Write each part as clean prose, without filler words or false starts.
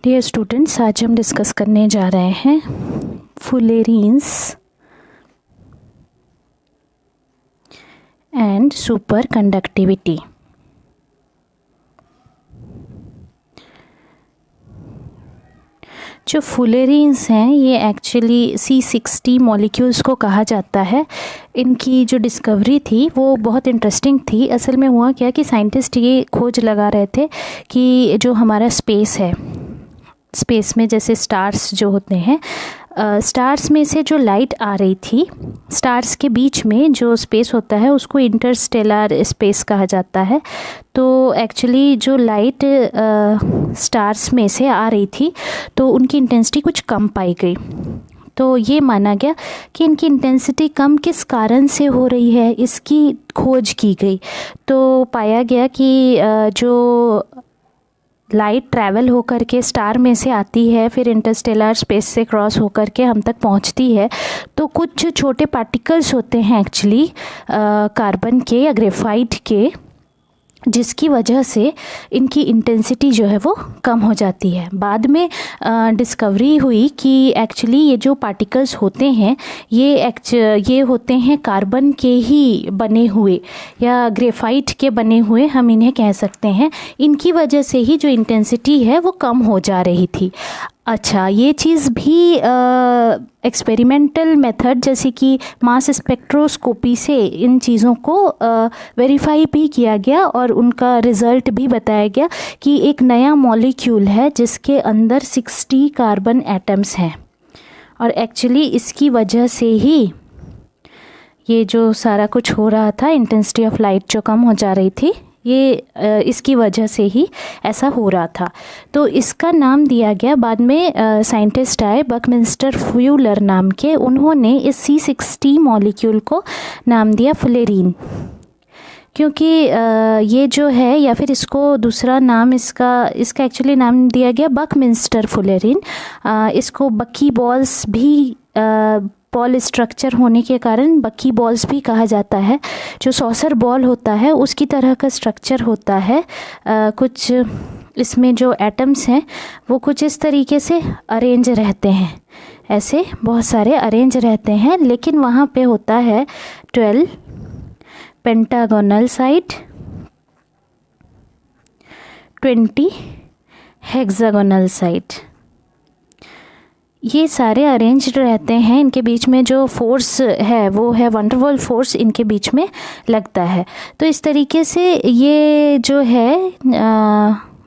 Dear students, आज हम discuss करने जा रहे हैं फुलेरीन्स एंड सुपर कंडक्टिविटी। जो फुलेरीन्स हैं ये एक्चुअली C60 मॉलिक्यूल्स को कहा जाता है। इनकी जो डिस्कवरी थी वो बहुत इंटरेस्टिंग थी। असल में हुआ क्या कि साइंटिस्ट ये खोज लगा रहे थे कि जो हमारा स्पेस है, स्पेस में जैसे स्टार्स जो होते हैं, स्टार्स में से जो लाइट आ रही थी, स्टार्स के बीच में जो स्पेस होता है उसको इंटरस्टेलर स्पेस कहा जाता है। तो एक्चुअली जो लाइट स्टार्स में से आ रही थी तो उनकी इंटेंसिटी कुछ कम पाई गई। तो ये माना गया कि इनकी इंटेंसिटी कम किस कारण से हो रही है, इसकी खोज की गई। तो पाया गया कि जो लाइट ट्रैवल होकर के स्टार में से आती है, फिर इंटरस्टेलर स्पेस से क्रॉस होकर के हम तक पहुंचती है, तो कुछ छोटे पार्टिकल्स होते हैं एक्चुअली कार्बन के या ग्रेफाइट के, जिसकी वजह से इनकी इंटेंसिटी जो है वो कम हो जाती है। बाद में डिस्कवरी हुई कि एक्चुअली ये जो पार्टिकल्स होते हैं ये होते हैं कार्बन के ही बने हुए या ग्रेफाइट के बने हुए, हम इन्हें कह सकते हैं। इनकी वजह से ही जो इंटेंसिटी है वो कम हो जा रही थी। अच्छा, ये चीज़ भी एक्सपेरिमेंटल मेथड जैसे कि मास स्पेक्ट्रोस्कोपी से इन चीज़ों को वेरीफाई भी किया गया और उनका रिज़ल्ट भी बताया गया कि एक नया मॉलिक्यूल है जिसके अंदर 60 कार्बन एटम्स हैं, और एक्चुअली इसकी वजह से ही ये जो सारा कुछ हो रहा था, इंटेंसिटी ऑफ लाइट जो कम हो जा रही थी, ये इसकी वजह से ही ऐसा हो रहा था। तो इसका नाम दिया गया, बाद में साइंटिस्ट आए बकमिंस्टर फ्यूलर नाम के, उन्होंने इस C60 मॉलिक्यूल को नाम दिया फुलेरीन। क्योंकि ये जो है, या फिर इसको दूसरा नाम इसका एक्चुअली नाम दिया गया बकमिंस्टर फुलेरीन। इसको बकी बॉल्स भी बॉल स्ट्रक्चर होने के कारण बकी बॉल्स भी कहा जाता है। जो सॉसर बॉल होता है उसकी तरह का स्ट्रक्चर होता है। कुछ इसमें जो एटम्स हैं वो कुछ इस तरीके से अरेंज रहते हैं, ऐसे बहुत सारे अरेंज रहते हैं, लेकिन वहाँ पे होता है 12 पेंटागोनल साइड, 20 हेक्सागोनल साइड। ये सारे अरेंज्ड रहते हैं। इनके बीच में जो फोर्स है वो है वंडरवॉल फोर्स, इनके बीच में लगता है। तो इस तरीके से ये जो है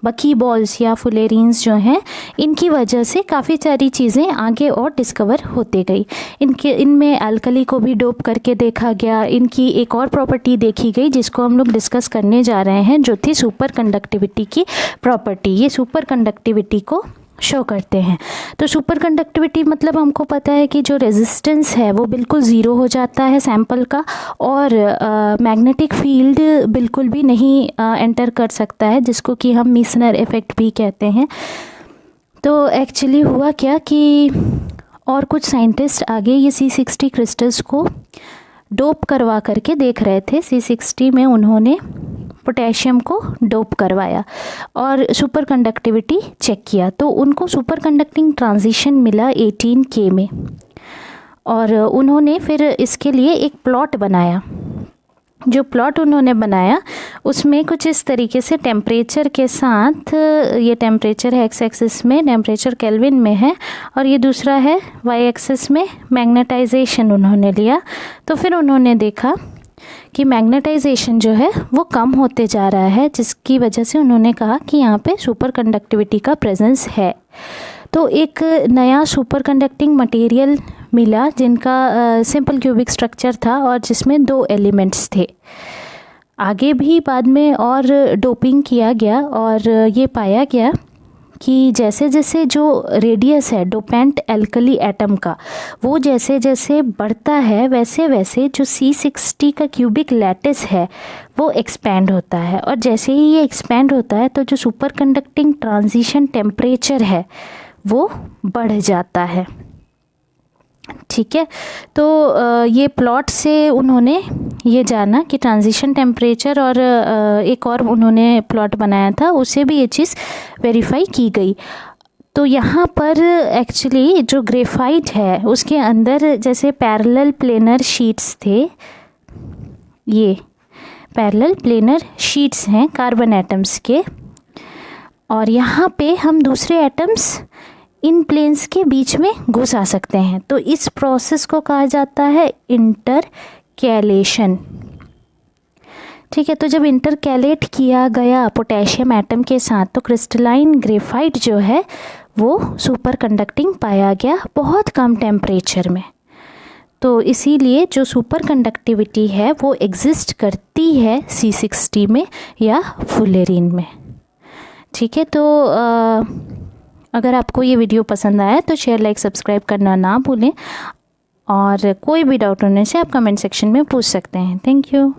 बकी बॉल्स या फुलेरीन्स जो हैं, इनकी वजह से काफ़ी सारी चीज़ें आगे और डिस्कवर होते गई। इनमें अल्कली को भी डोप करके देखा गया। इनकी एक और प्रॉपर्टी देखी गई जिसको हम लोग डिस्कस करने जा रहे हैं, जो थी सुपर कंडक्टिविटी की प्रॉपर्टी। ये सुपर कंडक्टिविटी को शो करते हैं। तो सुपर कंडक्टिविटी मतलब हमको पता है कि जो रेजिस्टेंस है वो बिल्कुल ज़ीरो हो जाता है सैंपल का, और मैग्नेटिक फील्ड बिल्कुल भी नहीं एंटर कर सकता है, जिसको कि हम मीसनर इफ़ेक्ट भी कहते हैं। तो एक्चुअली हुआ क्या कि और कुछ साइंटिस्ट आगे ये C60 क्रिस्टल्स को डोप करवा करके देख रहे थे। C60 में उन्होंने पोटेशियम को डोप करवाया और सुपर कंडक्टिविटी चेक किया, तो उनको सुपर कंडक्टिंग ट्रांजिशन मिला 18K में। और उन्होंने फिर इसके लिए एक प्लॉट बनाया। जो प्लॉट उन्होंने बनाया उसमें कुछ इस तरीके से टेम्परेचर के साथ, ये टेम्परेचर है एक्स एक्सिस में, टेम्परेचर केल्विन में है, और ये दूसरा है वाई एक्सिस में मैग्नेटाइजेशन उन्होंने लिया। तो फिर उन्होंने देखा कि मैग्नेटाइजेशन जो है वो कम होते जा रहा है, जिसकी वजह से उन्होंने कहा कि यहाँ पे सुपर कंडक्टिविटी का प्रेजेंस है। तो एक नया सुपर कंडक्टिंग मटेरियल मिला जिनका सिंपल क्यूबिक स्ट्रक्चर था और जिसमें 2 एलिमेंट्स थे। आगे भी बाद में और डोपिंग किया गया और ये पाया गया कि जैसे जैसे जो रेडियस है डोपेंट एल्कली एटम का, वो जैसे जैसे बढ़ता है वैसे वैसे जो C60 का क्यूबिक लैटिस है वो एक्सपैंड होता है, और जैसे ही ये एक्सपैंड होता है तो जो सुपर कंडक्टिंग ट्रांजिशन टेम्परेचर है वो बढ़ जाता है। ठीक है, तो ये प्लॉट से उन्होंने ये जाना कि ट्रांजिशन टेम्परेचर, और एक और उन्होंने प्लॉट बनाया था, उससे भी ये चीज़ वेरीफाई की गई। तो यहाँ पर एक्चुअली जो ग्रेफाइट है उसके अंदर जैसे पैरेलल प्लेनर शीट्स थे, ये पैरेलल प्लेनर शीट्स हैं कार्बन एटम्स के, और यहाँ पे हम दूसरे एटम्स इन प्लेन्स के बीच में घुसा सकते हैं। तो इस प्रोसेस को कहा जाता है इंटरकैलेशन। ठीक है, तो जब इंटरकैलेट किया गया पोटेशियम एटम के साथ तो क्रिस्टलाइन ग्रेफाइट जो है वो सुपर कंडक्टिंग पाया गया बहुत कम टेम्परेचर में। तो इसीलिए जो सुपर कंडक्टिविटी है वो एग्जिस्ट करती है C60 में या फुलेरिन में। ठीक है, तो अगर आपको ये वीडियो पसंद आया तो शेयर, लाइक, सब्सक्राइब करना ना भूलें, और कोई भी डाउट होने से आप कमेंट सेक्शन में पूछ सकते हैं। Thank you.